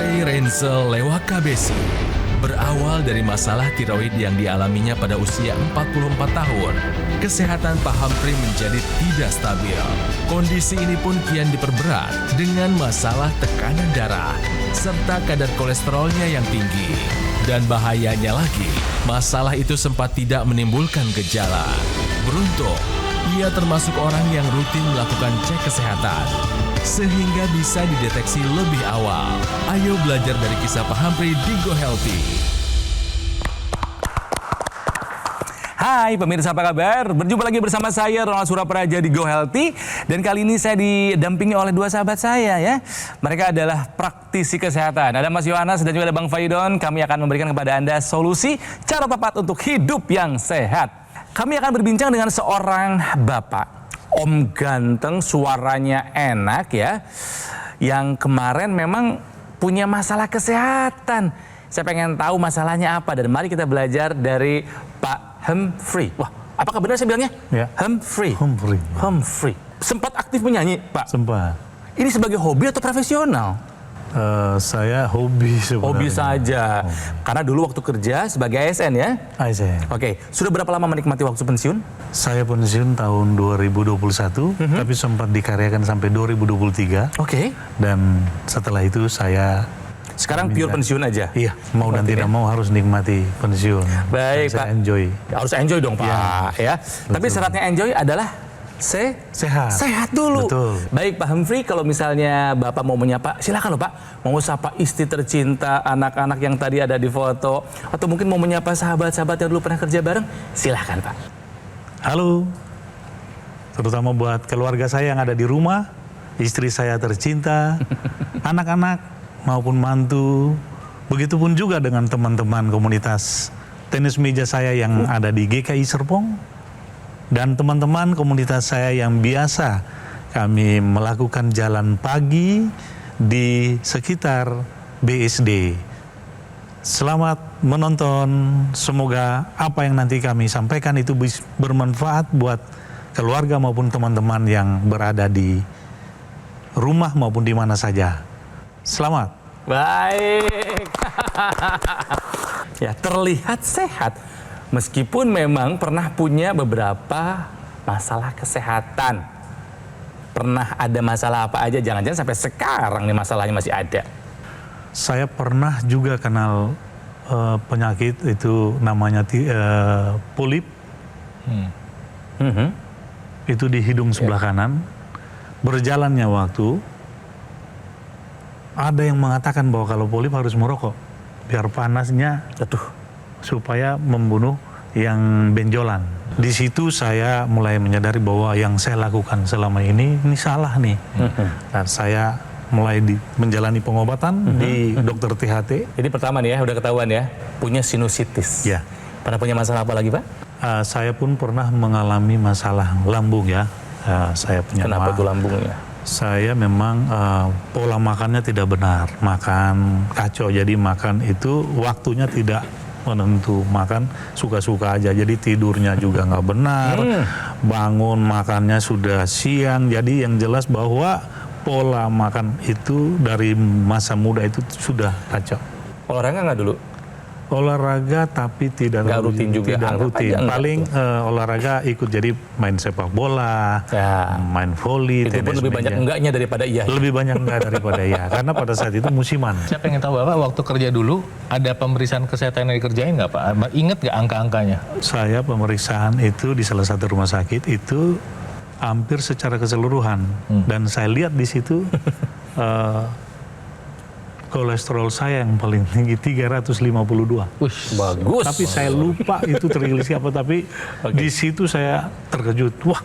Humphrey Renzel Lewakabesi berawal dari masalah tiroid yang dialaminya pada usia 44 tahun. Kesehatan Pak Humphrey menjadi tidak stabil. Kondisi ini pun kian diperberat dengan masalah tekanan darah serta kadar kolesterolnya yang tinggi. Dan bahayanya lagi, masalah itu sempat tidak menimbulkan gejala. Beruntung, ia termasuk orang yang rutin melakukan cek kesehatan, sehingga bisa dideteksi lebih awal. Ayo belajar dari kisah Pak Humphrey di Go Healthy. Hai pemirsa, apa kabar? Berjumpa lagi bersama saya Ronald Surapraja di Go Healthy. Dan kali ini saya didampingi oleh dua sahabat saya ya. Mereka adalah praktisi kesehatan. Ada Mas Yohanes dan juga ada Bang Faidon. Kami akan memberikan kepada Anda solusi cara tepat untuk hidup yang sehat. Kami akan berbincang dengan seorang bapak, om ganteng, suaranya enak ya, yang kemarin memang punya masalah kesehatan. Saya pengen tahu masalahnya apa, dan mari kita belajar dari Pak Humphrey. Wah, apakah benar saya bilangnya? Ya. Humphrey. Humphrey. Sempat aktif menyanyi, Pak? Sempat. Ini sebagai hobi atau profesional? Saya hobi sebenarnya. Hobi saja. Karena dulu waktu kerja sebagai ASN ya? ASN. Oke, sudah berapa lama menikmati waktu pensiun? Saya pensiun tahun 2021, tapi sempat dikaryakan sampai 2023. Oke. Dan setelah itu saya... Sekarang pure pensiun aja? Iya, mau dan tidak mau harus nikmati pensiun. Baik, dan saya Pak. enjoy. Harus enjoy dong, Pak. Ya. Tapi syaratnya enjoy adalah sehat. Sehat dulu. Betul. Baik, Pak Humphrey, kalau misalnya Bapak mau menyapa, silakan loh Pak. Mau sapa istri tercinta, anak-anak yang tadi ada di foto, atau mungkin mau menyapa sahabat-sahabat yang dulu pernah kerja bareng, silakan Pak. Halo. Terutama buat keluarga saya yang ada di rumah, istri saya tercinta, anak-anak maupun mantu, begitupun juga dengan teman-teman komunitas tenis meja saya yang ada di GKI Serpong, dan teman-teman komunitas saya yang biasa kami melakukan jalan pagi di sekitar BSD. Selamat menonton, semoga apa yang nanti kami sampaikan itu bermanfaat buat keluarga maupun teman-teman yang berada di rumah maupun di mana saja. Selamat. Baik. Ya, terlihat sehat. Meskipun memang pernah punya beberapa masalah kesehatan. Pernah ada masalah apa aja, jangan-jangan sampai sekarang nih masalahnya masih ada. Saya pernah juga kenal penyakit itu namanya polip. Itu di hidung sebelah kanan. Berjalannya waktu, ada yang mengatakan bahwa kalau polip harus merokok biar panasnya supaya membunuh yang benjolan. Di situ saya mulai menyadari bahwa yang saya lakukan selama ini salah nih. Dan saya mulai menjalani pengobatan di dokter THT. Jadi pertama nih ya, udah ketahuan ya, punya sinusitis. Ya. Pernah punya masalah apa lagi, Pak? Saya pun pernah mengalami masalah lambung ya. Saya punya. Kenapa tuh lambungnya? Saya memang pola makannya tidak benar, makan kacau, jadi makan itu waktunya tidak menentu, makan suka-suka aja, jadi tidurnya juga nggak benar, bangun makannya sudah siang, jadi yang jelas bahwa pola makan itu dari masa muda itu sudah kacau. Olahraga nggak dulu? Olahraga tapi tidak rutin juga. Tidak rutin. Paling olahraga ikut, jadi main sepak bola, ya, main voli. Itu pun lebih banyak enggaknya daripada iya. Lebih banyak enggak daripada iya, karena pada saat itu musiman. Saya pengen tahu Bapak waktu kerja dulu ada pemeriksaan kesehatan yang dikerjain nggak Pak? Ingat nggak angka-angkanya? Saya pemeriksaan itu di salah satu rumah sakit itu hampir secara keseluruhan, dan saya lihat di situ kolesterol saya yang paling tinggi 352. Bagus. Tapi saya lupa itu tertulis apa, tapi di situ saya terkejut. Wah,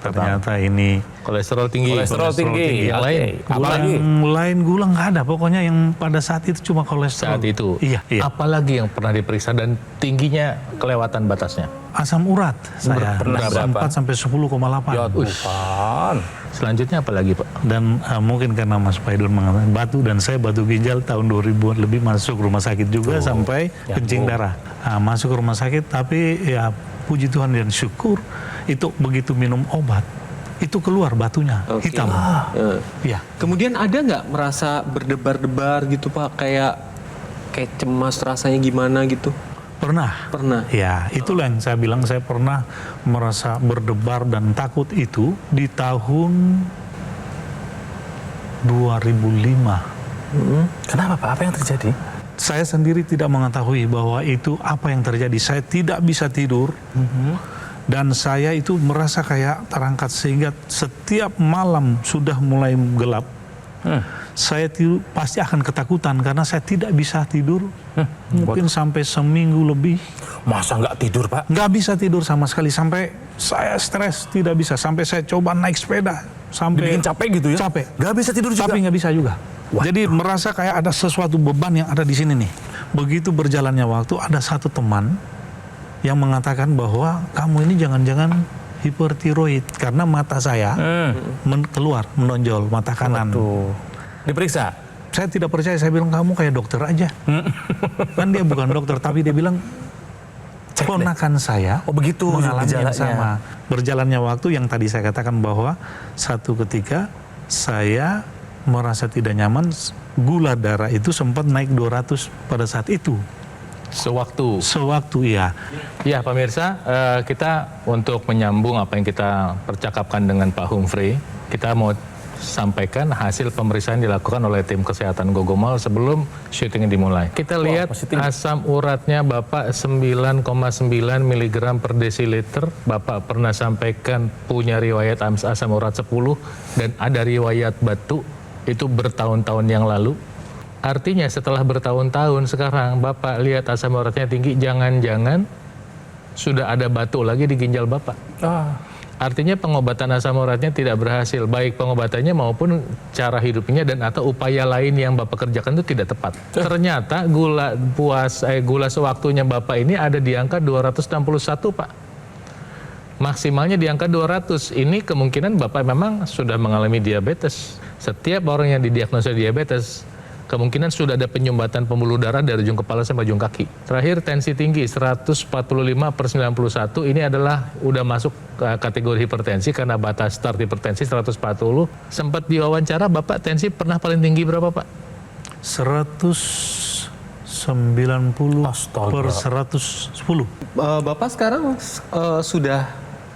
ternyata ini kolesterol tinggi. Kolesterol tinggi. Yang lain, apalagi? Yang lain gula nggak ada. Pokoknya yang pada saat itu cuma kolesterol. Saat itu. Iya. Apalagi yang pernah diperiksa dan tingginya kelewatan batasnya? Asam urat saya pernah berapa? 4 sampai 10,8. Ya Tuhan. Selanjutnya apa lagi Pak? Dan mungkin karena Mas Faidul mengatakan batu, dan saya batu ginjal tahun 2000 lebih masuk rumah sakit juga sampai kencing darah. Masuk rumah sakit, tapi ya puji Tuhan dan syukur itu begitu minum obat itu keluar batunya, Oke. hitam. Ya. Kemudian ada nggak merasa berdebar-debar gitu Pak, kayak cemas rasanya gimana gitu? Pernah. Pernah. Ya, itulah yang saya bilang, saya pernah merasa berdebar dan takut itu di tahun 2005. Kenapa Pak? Apa yang terjadi? Saya sendiri tidak mengetahui bahwa itu apa yang terjadi. Saya tidak bisa tidur. Dan saya itu merasa kayak terangkat, sehingga setiap malam sudah mulai gelap, saya pasti akan ketakutan karena saya tidak bisa tidur. Mungkin sampai seminggu lebih. Masa nggak tidur Pak? Nggak bisa tidur sama sekali, sampai saya stres, tidak bisa. Sampai saya coba naik sepeda, sampai Dibikin capek gitu ya? Capek. Nggak bisa tidur juga? Tapi nggak bisa juga. Jadi merasa kayak ada sesuatu beban yang ada di sini nih. Begitu berjalannya waktu, ada satu teman yang mengatakan bahwa kamu ini jangan-jangan hipertiroid karena mata saya keluar, menonjol mata kanan. Tuh. Diperiksa? Saya tidak percaya, saya bilang kamu kayak dokter aja. Kan dia bukan dokter, tapi dia bilang ponakan saya Oh begitu mengalami yang gejalanya. sama. Berjalannya waktu yang tadi saya katakan bahwa satu ketika saya merasa tidak nyaman, gula darah itu sempat naik 200 pada saat itu. Sewaktu ya. Ya pemirsa, kita untuk menyambung apa yang kita percakapkan dengan Pak Humphrey, kita mau sampaikan hasil pemeriksaan dilakukan oleh tim kesehatan Gogomall sebelum syuting dimulai. Kita lihat asam uratnya Bapak 9,9 mg per desiliter. Bapak pernah sampaikan punya riwayat asam urat 10 dan ada riwayat batuk, itu bertahun-tahun yang lalu. Artinya setelah bertahun-tahun sekarang Bapak lihat asam uratnya tinggi, jangan-jangan sudah ada batuk lagi di ginjal Bapak. Artinya pengobatan asam uratnya tidak berhasil, baik pengobatannya maupun cara hidupnya dan atau upaya lain yang Bapak kerjakan itu tidak tepat. Ternyata gula sewaktunya Bapak ini ada di angka 261 Pak. Maksimalnya di angka 200. Ini kemungkinan Bapak memang sudah mengalami diabetes. Setiap orang yang didiagnosa diabetes kemungkinan sudah ada penyumbatan pembuluh darah dari ujung kepala sampai ujung kaki. Terakhir tensi tinggi 145/91, ini adalah udah masuk kategori hipertensi karena batas start hipertensi 140. Sempat diwawancara Bapak tensi pernah paling tinggi berapa Pak? 190/110. Bapak sekarang sudah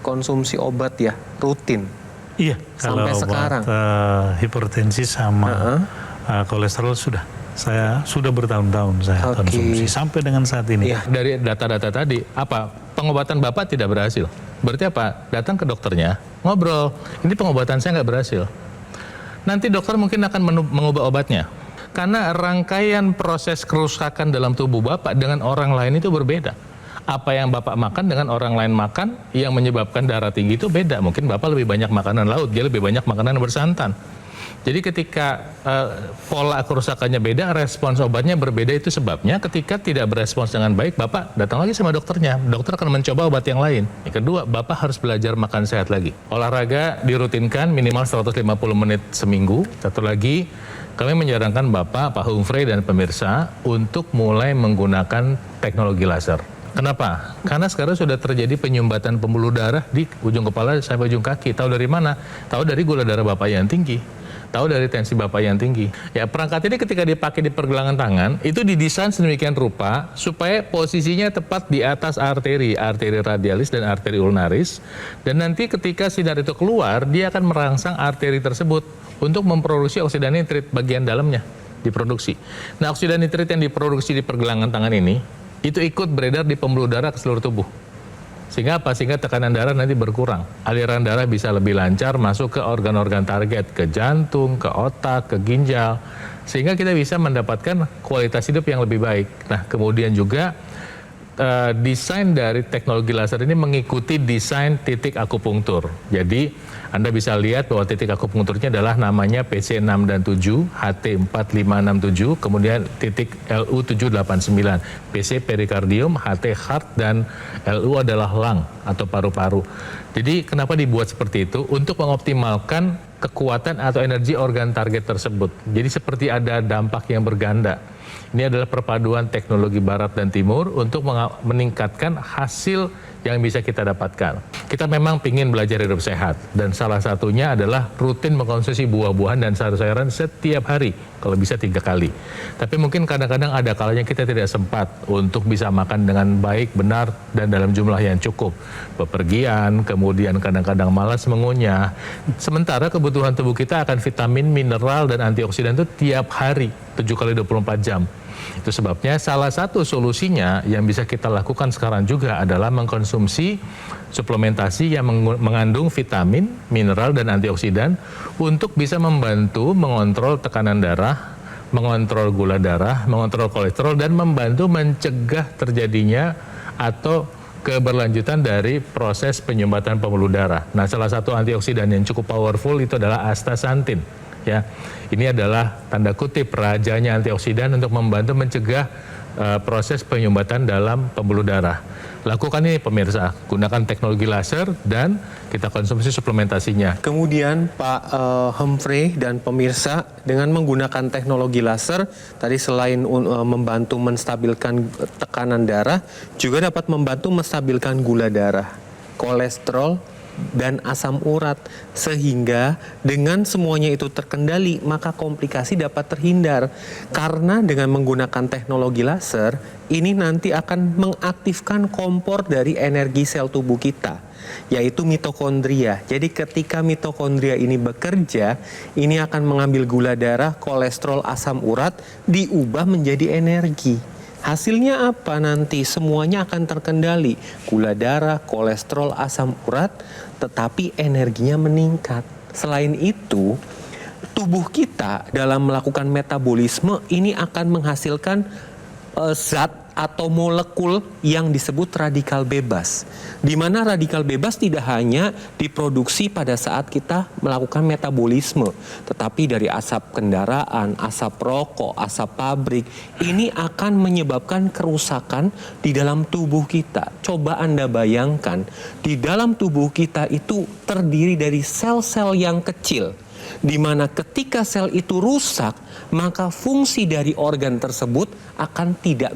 konsumsi obat ya, rutin? Iya, Sampai kalau sekarang? obat hipertensi sama kolesterol sudah. Saya sudah bertahun-tahun saya konsumsi sampai dengan saat ini. Iya. Dari data-data tadi, apa pengobatan Bapak tidak berhasil? Berarti apa? Datang ke dokternya, ngobrol, ini pengobatan saya nggak berhasil. Nanti dokter mungkin akan mengubah obatnya. Karena rangkaian proses kerusakan dalam tubuh Bapak dengan orang lain itu berbeda. Apa yang Bapak makan dengan orang lain makan yang menyebabkan darah tinggi itu beda. Mungkin Bapak lebih banyak makanan laut, dia lebih banyak makanan bersantan. Jadi ketika pola kerusakannya beda, respons obatnya berbeda, itu sebabnya ketika tidak berespons dengan baik, Bapak datang lagi sama dokternya. Dokter akan mencoba obat yang lain. Yang kedua, Bapak harus belajar makan sehat lagi. Olahraga dirutinkan minimal 150 menit seminggu. Satu lagi, kami menyarankan Bapak, Pak Humphrey dan pemirsa untuk mulai menggunakan teknologi laser. Kenapa? Karena sekarang sudah terjadi penyumbatan pembuluh darah di ujung kepala sampai ujung kaki. Tahu dari mana? Tahu dari gula darah Bapak yang tinggi. Tahu dari tensi Bapak yang tinggi. Ya, perangkat ini ketika dipakai di pergelangan tangan, itu didesain sedemikian rupa supaya posisinya tepat di atas arteri radialis dan arteri ulnaris. Dan nanti ketika sinar itu keluar, dia akan merangsang arteri tersebut untuk memproduksi oksidan nitrit bagian dalamnya diproduksi. Nah, oksidan nitrit yang diproduksi di pergelangan tangan ini, itu ikut beredar di pembuluh darah ke seluruh tubuh. Sehingga apa? Sehingga tekanan darah nanti berkurang. Aliran darah bisa lebih lancar masuk ke organ-organ target, ke jantung, ke otak, ke ginjal. Sehingga kita bisa mendapatkan kualitas hidup yang lebih baik. Nah, kemudian juga desain dari teknologi laser ini mengikuti desain titik akupunktur. Jadi Anda bisa lihat bahwa titik akupunkturnya adalah namanya PC6 dan 7, HT4567, kemudian titik LU789, PC perikardium, HT heart, dan LU adalah lung atau paru-paru. Jadi kenapa dibuat seperti itu? Untuk mengoptimalkan kekuatan atau energi organ target tersebut. Jadi seperti ada dampak yang berganda. Ini adalah perpaduan teknologi barat dan timur untuk meningkatkan hasil yang bisa kita dapatkan. Kita memang ingin belajar hidup sehat, dan salah satunya adalah rutin mengkonsumsi buah-buahan dan sayur-sayuran setiap hari, kalau bisa 3 kali. Tapi mungkin kadang-kadang ada kalanya kita tidak sempat untuk bisa makan dengan baik, benar, dan dalam jumlah yang cukup. Bepergian, kemudian kadang-kadang malas mengunyah. Sementara kebutuhan tubuh kita akan vitamin, mineral, dan antioksidan itu tiap hari, 7 kali 24 jam. Itu sebabnya salah satu solusinya yang bisa kita lakukan sekarang juga adalah mengkonsumsi suplementasi yang mengandung vitamin, mineral, dan antioksidan untuk bisa membantu mengontrol tekanan darah, mengontrol gula darah, mengontrol kolesterol, dan membantu mencegah terjadinya atau keberlanjutan dari proses penyumbatan pembuluh darah. Nah, salah satu antioksidan yang cukup powerful itu adalah astaxanthin. Ya, ini adalah tanda kutip rajanya antioksidan untuk membantu mencegah proses penyumbatan dalam pembuluh darah. Lakukan ini pemirsa, gunakan teknologi laser dan kita konsumsi suplementasinya. Kemudian Pak Humphrey dan pemirsa, dengan menggunakan teknologi laser, tadi selain membantu menstabilkan tekanan darah, juga dapat membantu menstabilkan gula darah, kolesterol, dan asam urat, sehingga dengan semuanya itu terkendali maka komplikasi dapat terhindar. Karena dengan menggunakan teknologi laser ini nanti akan mengaktifkan kompor dari energi sel tubuh kita, yaitu mitokondria. Jadi ketika mitokondria ini bekerja, ini akan mengambil gula darah, kolesterol, asam urat, diubah menjadi energi. Hasilnya apa nanti? Semuanya akan terkendali. Gula darah, kolesterol, asam urat, tetapi energinya meningkat. Selain itu, tubuh kita dalam melakukan metabolisme ini akan menghasilkan zat atau molekul yang disebut radikal bebas. Di mana radikal bebas tidak hanya diproduksi pada saat kita melakukan metabolisme, tetapi dari asap kendaraan, asap rokok, asap pabrik, ini akan menyebabkan kerusakan di dalam tubuh kita. Coba Anda bayangkan, di dalam tubuh kita itu terdiri dari sel-sel yang kecil, di mana ketika sel itu rusak, maka fungsi dari organ tersebut akan tidak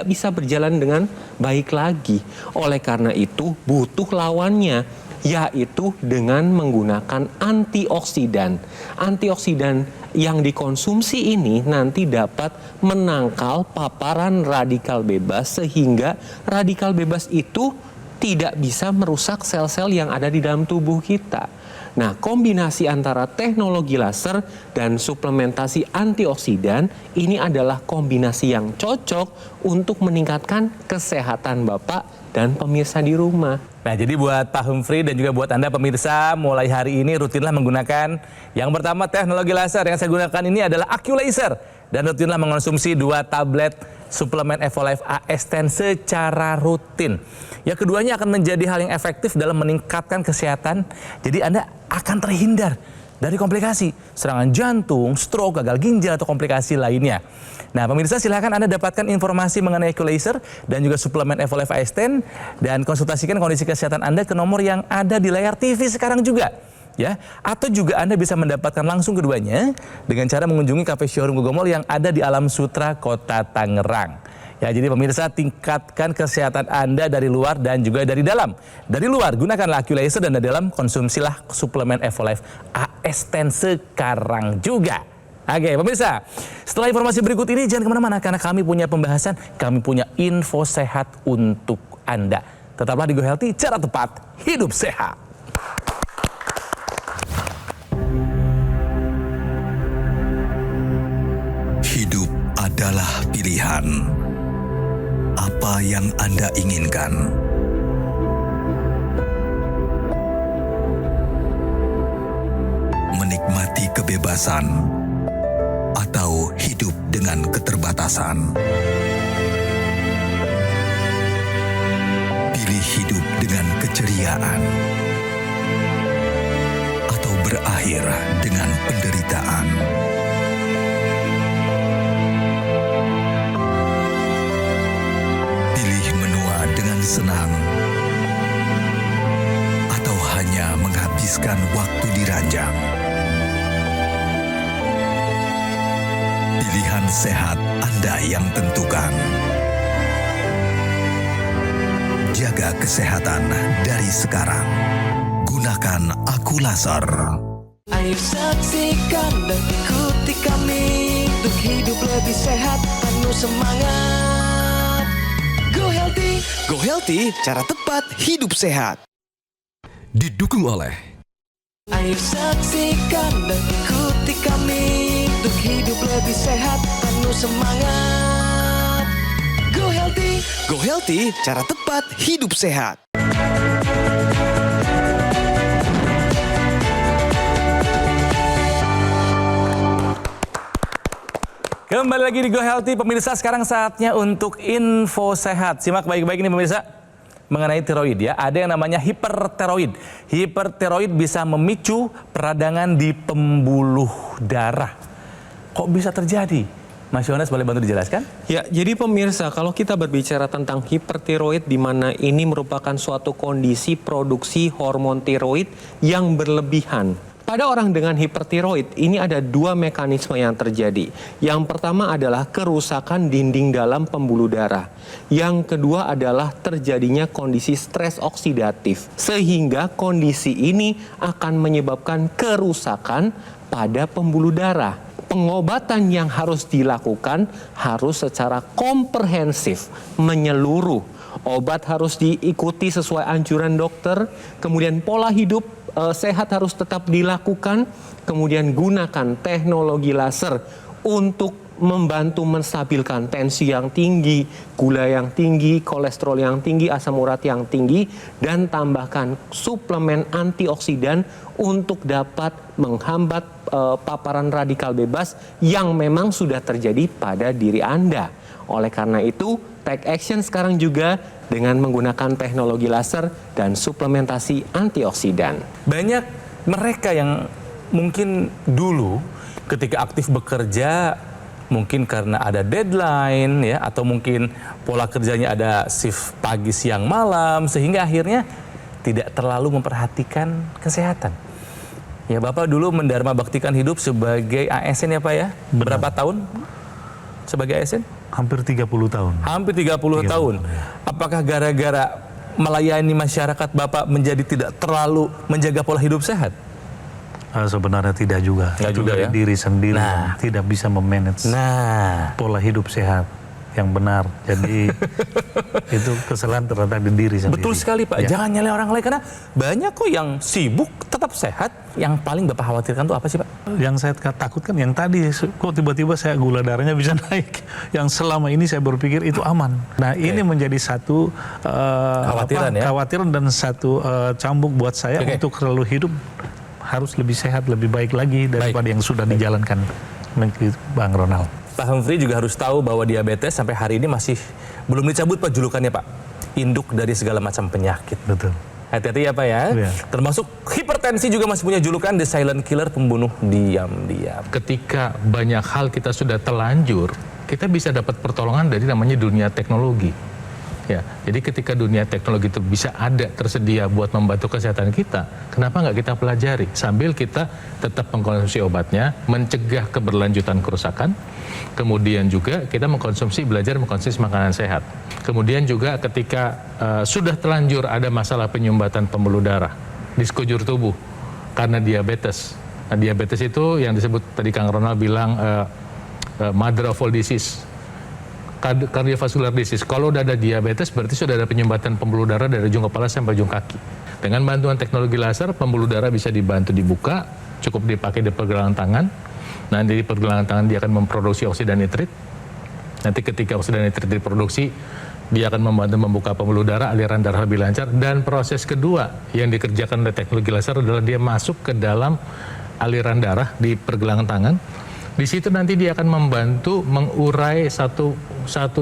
bisa berjalan dengan baik lagi. Oleh karena itu butuh lawannya, yaitu dengan menggunakan antioksidan. Antioksidan yang dikonsumsi ini nanti dapat menangkal paparan radikal bebas, sehingga radikal bebas itu tidak bisa merusak sel-sel yang ada di dalam tubuh kita. Nah, kombinasi antara teknologi laser dan suplementasi antioksidan ini adalah kombinasi yang cocok untuk meningkatkan kesehatan Bapak dan pemirsa di rumah. Nah, jadi buat Pak Humphrey dan juga buat Anda pemirsa, mulai hari ini rutinlah menggunakan yang pertama teknologi laser. Yang saya gunakan ini adalah AccuLaser, dan rutinlah mengonsumsi 2 tablet suplemen Evolife AS10 secara rutin. Yang keduanya akan menjadi hal yang efektif dalam meningkatkan kesehatan. Jadi Anda akan terhindar dari komplikasi serangan jantung, stroke, gagal ginjal, atau komplikasi lainnya. Nah, pemirsa, silakan Anda dapatkan informasi mengenai AccuLaser dan juga suplemen Evolife AS10 dan konsultasikan kondisi kesehatan Anda ke nomor yang ada di layar TV sekarang juga. Ya, atau juga Anda bisa mendapatkan langsung keduanya dengan cara mengunjungi cafe showroom Gogomall yang ada di Alam Sutra, Kota Tangerang. Ya, jadi pemirsa, tingkatkan kesehatan Anda dari luar dan juga dari dalam. Dari luar, gunakanlah AccuLaser, dan dari dalam, konsumsilah suplemen Evolife AS10 sekarang juga. Oke, pemirsa, setelah informasi berikut ini jangan kemana-mana, karena kami punya pembahasan, kami punya info sehat untuk Anda. Tetaplah di Go Healthy, cara tepat, hidup sehat. Hidup adalah pilihan. Apa yang Anda inginkan? Menikmati kebebasan atau hidup dengan keterbatasan? Pilih hidup dengan keceriaan atau berakhir dengan penderitaan? Senang atau hanya menghabiskan waktu di ranjang? Pilihan sehat Anda yang tentukan. Jaga kesehatan dari sekarang. Gunakan Aku Laser. Ayo saksikan dan ikuti kami untuk hidup lebih sehat, penuh semangat. Go Healthy. Go Healthy, cara tepat hidup sehat. Didukung oleh Ayo saksikan dan ikuti kami untuk hidup lebih sehat, penuh semangat. Go Healthy. Go Healthy, cara tepat hidup sehat. Kembali lagi di Go Healthy, pemirsa. Sekarang saatnya untuk info sehat. Simak baik-baik ini pemirsa. Mengenai tiroid ya, ada yang namanya hipertiroid. Hipertiroid bisa memicu peradangan di pembuluh darah. Kok bisa terjadi? Mas Yones boleh bantu dijelaskan? Ya, jadi pemirsa, kalau kita berbicara tentang hipertiroid, di mana ini merupakan suatu kondisi produksi hormon tiroid yang berlebihan. Pada orang dengan hipertiroid, ini ada dua mekanisme yang terjadi. Yang pertama adalah kerusakan dinding dalam pembuluh darah. Yang kedua adalah terjadinya kondisi stres oksidatif. Sehingga kondisi ini akan menyebabkan kerusakan pada pembuluh darah. Pengobatan yang harus dilakukan harus secara komprehensif, menyeluruh. Obat harus diikuti sesuai anjuran dokter, kemudian pola hidup sehat harus tetap dilakukan, kemudian gunakan teknologi laser untuk membantu menstabilkan tensi yang tinggi, gula yang tinggi, kolesterol yang tinggi, asam urat yang tinggi, dan tambahkan suplemen antioksidan untuk dapat menghambat paparan radikal bebas yang memang sudah terjadi pada diri Anda. Oleh karena itu, take action sekarang juga dengan menggunakan teknologi laser dan suplementasi antioksidan. Banyak mereka yang mungkin dulu ketika aktif bekerja, mungkin karena ada deadline ya, atau mungkin pola kerjanya ada shift pagi, siang, malam, sehingga akhirnya tidak terlalu memperhatikan kesehatan. Ya, Bapak dulu mendharma baktikan hidup sebagai ASN ya Pak ya? Berapa tahun sebagai ASN? Hampir 30 tahun. Hampir 30 tahun. Apakah gara-gara melayani masyarakat Bapak menjadi tidak terlalu menjaga pola hidup sehat? Sebenarnya tidak juga. Nggak Itu juga dari ya? diri sendiri Nah. tidak bisa memanage pola hidup sehat yang benar. Jadi itu kesalahan terletak di diri sendiri. Betul sekali Pak, Ya. jangan nyalain orang lain karena banyak kok yang sibuk tetap sehat. Yang paling Bapak khawatirkan itu apa sih Pak? Yang saya takutkan yang tadi, kok tiba-tiba saya gula darahnya bisa naik. Yang selama ini saya berpikir itu aman. Nah ini menjadi satu Khawatiran ya? khawatiran dan satu cambuk buat saya untuk selalu hidup harus lebih sehat, lebih baik lagi daripada yang sudah dijalankan Bang Ronald. Pak Humphrey juga harus tahu bahwa diabetes sampai hari ini masih belum dicabut Pak julukannya Pak. Induk dari segala macam penyakit. Betul. Hati-hati ya Pak ya. Iya. Termasuk hipertensi juga masih punya julukan the silent killer, pembunuh diam-diam. Ketika banyak hal kita sudah terlanjur, kita bisa dapat pertolongan dari namanya dunia teknologi. Ya, jadi ketika dunia teknologi itu bisa ada tersedia buat membantu kesehatan kita, kenapa nggak kita pelajari sambil kita tetap mengkonsumsi obatnya, mencegah keberlanjutan kerusakan, kemudian juga kita belajar mengkonsumsi makanan sehat. Kemudian juga ketika sudah terlanjur ada masalah penyumbatan pembuluh darah di sekujur tubuh karena diabetes. Nah, diabetes itu yang disebut tadi Kang Ronald bilang mother of all disease. Cardiovascular disease. Kalau udah ada diabetes berarti sudah ada penyumbatan pembuluh darah dari ujung kepala sampai ujung kaki. Dengan bantuan teknologi laser, pembuluh darah bisa dibantu dibuka, cukup dipakai di pergelangan tangan. Nah, di pergelangan tangan dia akan memproduksi oksida nitrit. Nanti ketika oksida nitrit diproduksi, dia akan membantu membuka pembuluh darah, aliran darah lebih lancar. Dan proses kedua yang dikerjakan oleh teknologi laser adalah dia masuk ke dalam aliran darah di pergelangan tangan. Di situ nanti dia akan membantu mengurai satu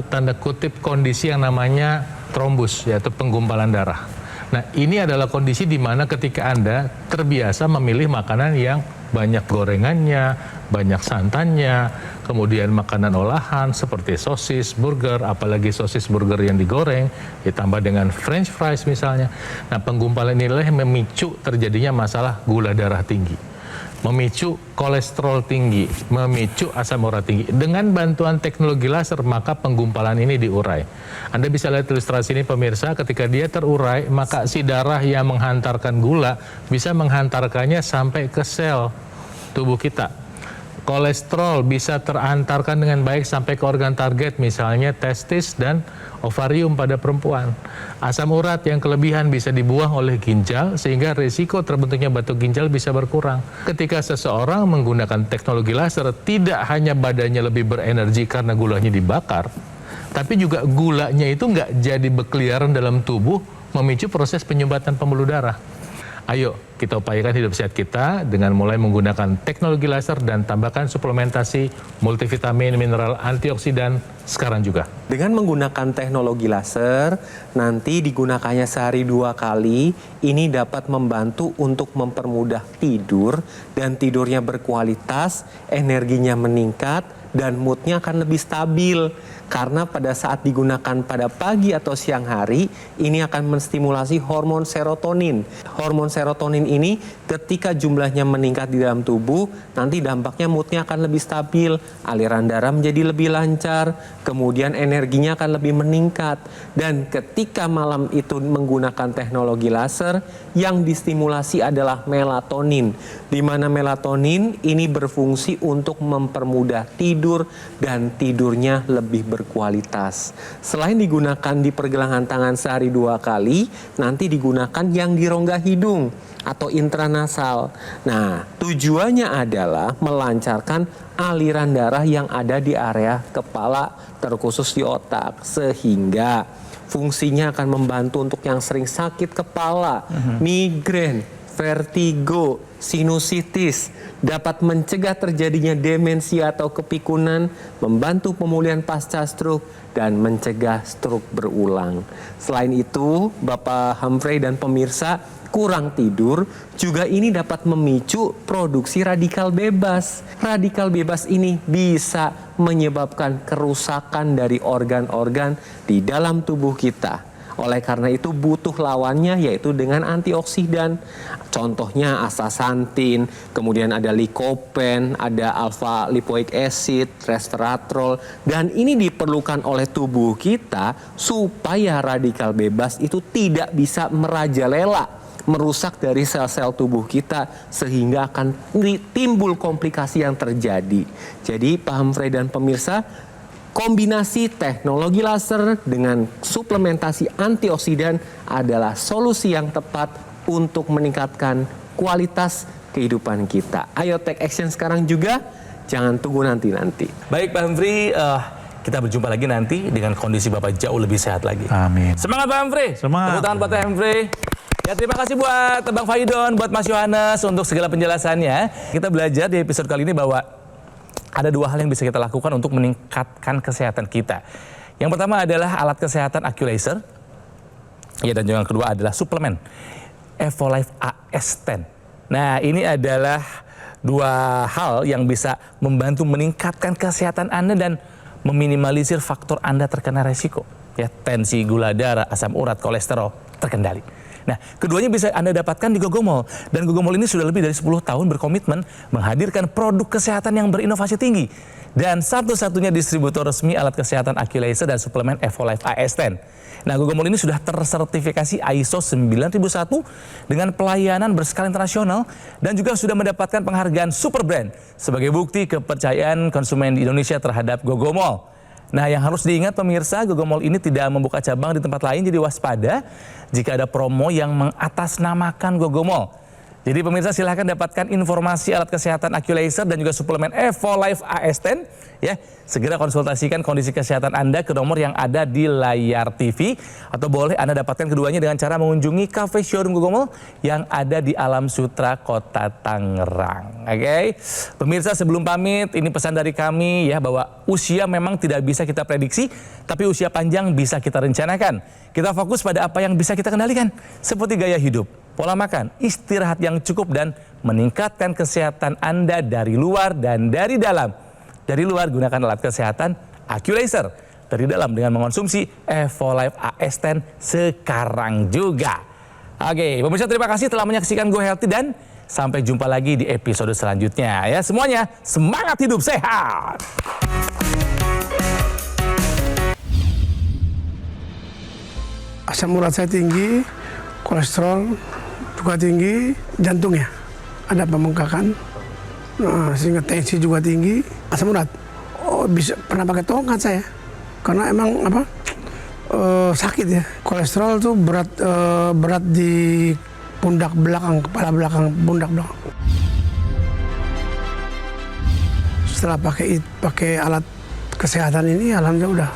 tanda kutip kondisi yang namanya trombus, yaitu penggumpalan darah. Nah, ini adalah kondisi di mana ketika Anda terbiasa memilih makanan yang banyak gorengannya, banyak santannya, kemudian makanan olahan seperti sosis, burger, apalagi sosis burger yang digoreng, ditambah dengan french fries misalnya. Nah, penggumpalan inilah yang memicu terjadinya masalah gula darah tinggi. memicu kolesterol tinggi, memicu asam urat tinggi. Dengan bantuan teknologi laser, maka penggumpalan ini diurai. Anda bisa lihat ilustrasi ini pemirsa, ketika dia terurai, maka si darah yang menghantarkan gula bisa menghantarkannya sampai ke sel tubuh kita. Kolesterol bisa terantarkan dengan baik sampai ke organ target, misalnya testis dan ovarium pada perempuan. Asam urat yang kelebihan bisa dibuang oleh ginjal, sehingga risiko terbentuknya batu ginjal bisa berkurang. Ketika seseorang menggunakan teknologi laser, tidak hanya badannya lebih berenergi karena gulanya dibakar, tapi juga gulanya itu nggak jadi berkeliaran dalam tubuh, memicu proses penyumbatan pembuluh darah. Ayo kita upayakan hidup sehat kita dengan mulai menggunakan teknologi laser dan tambahkan suplementasi multivitamin, mineral, antioksidan sekarang juga. Dengan menggunakan teknologi laser, nanti digunakannya sehari 2 kali, ini dapat membantu untuk mempermudah tidur dan tidurnya berkualitas, energinya meningkat, dan moodnya akan lebih stabil. Karena pada saat digunakan pada pagi atau siang hari, ini akan menstimulasi hormon serotonin. Hormon serotonin ini ketika jumlahnya meningkat di dalam tubuh, nanti dampaknya moodnya akan lebih stabil, aliran darah menjadi lebih lancar, kemudian energinya akan lebih meningkat. Dan ketika malam itu menggunakan teknologi laser, yang distimulasi adalah melatonin, di mana melatonin ini berfungsi untuk mempermudah tidur dan tidurnya lebih berkualitas. Selain digunakan di pergelangan tangan sehari 2 kali, nanti digunakan yang di rongga hidung atau intranasal. Nah, tujuannya adalah melancarkan aliran darah yang ada di area kepala, terkhusus di otak, sehingga fungsinya akan membantu untuk yang sering sakit kepala, migrain, vertigo, sinusitis, dapat mencegah terjadinya demensia atau kepikunan, membantu pemulihan pasca stroke, dan mencegah stroke berulang. Selain itu, Bapak Humphrey dan pemirsa, kurang tidur juga ini dapat memicu produksi radikal bebas. Radikal bebas ini bisa menyebabkan kerusakan dari organ-organ di dalam tubuh kita. Oleh karena itu butuh lawannya, yaitu dengan antioksidan. Contohnya astaxanthin, kemudian ada lycopene, ada alpha lipoic acid, resveratrol, dan ini diperlukan oleh tubuh kita supaya radikal bebas itu tidak bisa merajalela, merusak dari sel-sel tubuh kita, sehingga akan timbul komplikasi yang terjadi. Jadi Pak Humphrey dan pemirsa, kombinasi teknologi laser dengan suplementasi antioksidan adalah solusi yang tepat untuk meningkatkan kualitas kehidupan kita. Ayo take action sekarang juga, jangan tunggu nanti-nanti. Baik Pak Humphrey, kita berjumpa lagi nanti dengan kondisi Bapak jauh lebih sehat lagi. Amin. Semangat Pak Humphrey. Semangat. Tepuk tangan buat Pak Humphrey. Ya, terima kasih buat Bang Faidon, buat Mas Yohanes untuk segala penjelasannya. Kita belajar di episode kali ini bahwa ada 2 hal yang bisa kita lakukan untuk meningkatkan kesehatan kita. Yang pertama adalah alat kesehatan AccuLaser. Ya, dan yang kedua adalah suplemen Evolife AS10. Nah, ini adalah 2 hal yang bisa membantu meningkatkan kesehatan Anda dan meminimalisir faktor Anda terkena resiko. Ya, tensi, gula darah, asam urat, kolesterol terkendali. Nah, keduanya bisa Anda dapatkan di Gogomall. Dan Gogomall ini sudah lebih dari 10 tahun berkomitmen menghadirkan produk kesehatan yang berinovasi tinggi. Dan satu-satunya distributor resmi alat kesehatan AccuLaser dan suplemen Evolife AS10. Nah, Gogomall ini sudah tersertifikasi ISO 9001 dengan pelayanan berskala internasional dan juga sudah mendapatkan penghargaan Super Brand sebagai bukti kepercayaan konsumen di Indonesia terhadap Gogomall. Nah, yang harus diingat pemirsa, Gogomall ini tidak membuka cabang di tempat lain, jadi waspada jika ada promo yang mengatasnamakan Gogomall. Jadi pemirsa silahkan dapatkan informasi alat kesehatan AccuLaser dan juga suplemen Evolife AS10. Ya, segera konsultasikan kondisi kesehatan Anda ke nomor yang ada di layar TV. Atau boleh Anda dapatkan keduanya dengan cara mengunjungi cafe showroom Gogomall yang ada di Alam Sutra, Kota Tangerang. Oke, pemirsa sebelum pamit, ini pesan dari kami ya, bahwa usia memang tidak bisa kita prediksi, tapi usia panjang bisa kita rencanakan. Kita fokus pada apa yang bisa kita kendalikan, seperti gaya hidup, pola makan, istirahat yang cukup, dan meningkatkan kesehatan Anda dari luar dan dari dalam. Dari luar gunakan alat kesehatan AccuLaser. Dari dalam dengan mengonsumsi Evolife AS10 sekarang juga. Oke, pemirsa terima kasih telah menyaksikan Go Healthy dan Sampai jumpa lagi di episode selanjutnya ya. Semuanya semangat hidup sehat. Asam urat saya tinggi, kolesterol juga tinggi, jantungnya ada pembengkakan, sehingga tensi juga tinggi. Asam urat, bisa pernah pakai tongkat saya, karena emang sakit ya. Kolesterol tuh berat di pundak belakang, kepala belakang, pundak belakang. Setelah pakai alat kesehatan ini, alhamdulillah udah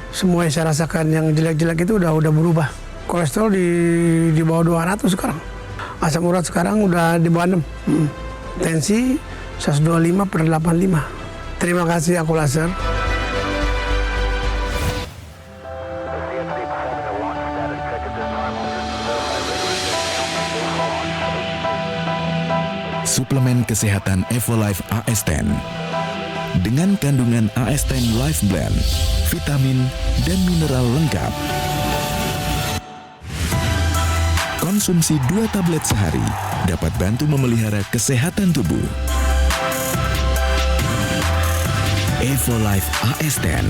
semua yang saya rasakan yang jelek-jelek itu udah berubah. Kolesterol di bawah 200 sekarang. Asam urat sekarang udah di bawah 6. Tensi 125/85. Terima kasih aku laser. Suplemen kesehatan Evolife AS10 dengan kandungan AS10 Life Blend, vitamin dan mineral lengkap. Konsumsi 2 tablet sehari dapat bantu memelihara kesehatan tubuh. Evolife AS10.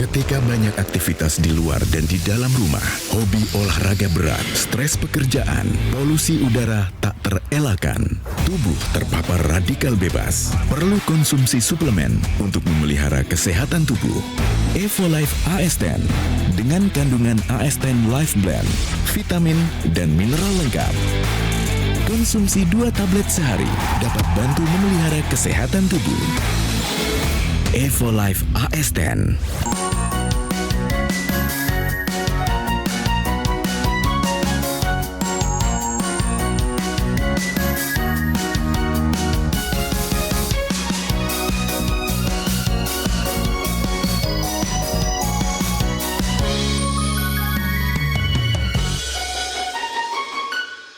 Ketika banyak aktivitas di luar dan di dalam rumah, hobi olahraga berat, stres pekerjaan, polusi udara tak terelakkan, tubuh terpapar radikal bebas, perlu konsumsi suplemen untuk memelihara kesehatan tubuh. Evolife AS10 dengan kandungan AS10 Life Blend, vitamin dan mineral lengkap. Konsumsi 2 tablet sehari dapat bantu memelihara kesehatan tubuh. Evolife AS10.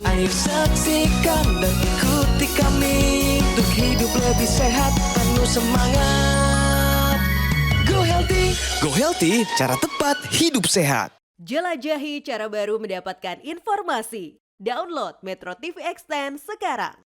Ayo saksikan dan ikuti kami untuk hidup lebih sehat, penuh semangat. Go Healthy, cara tepat hidup sehat. Jelajahi cara baru mendapatkan informasi. Download Metro TV Extend sekarang.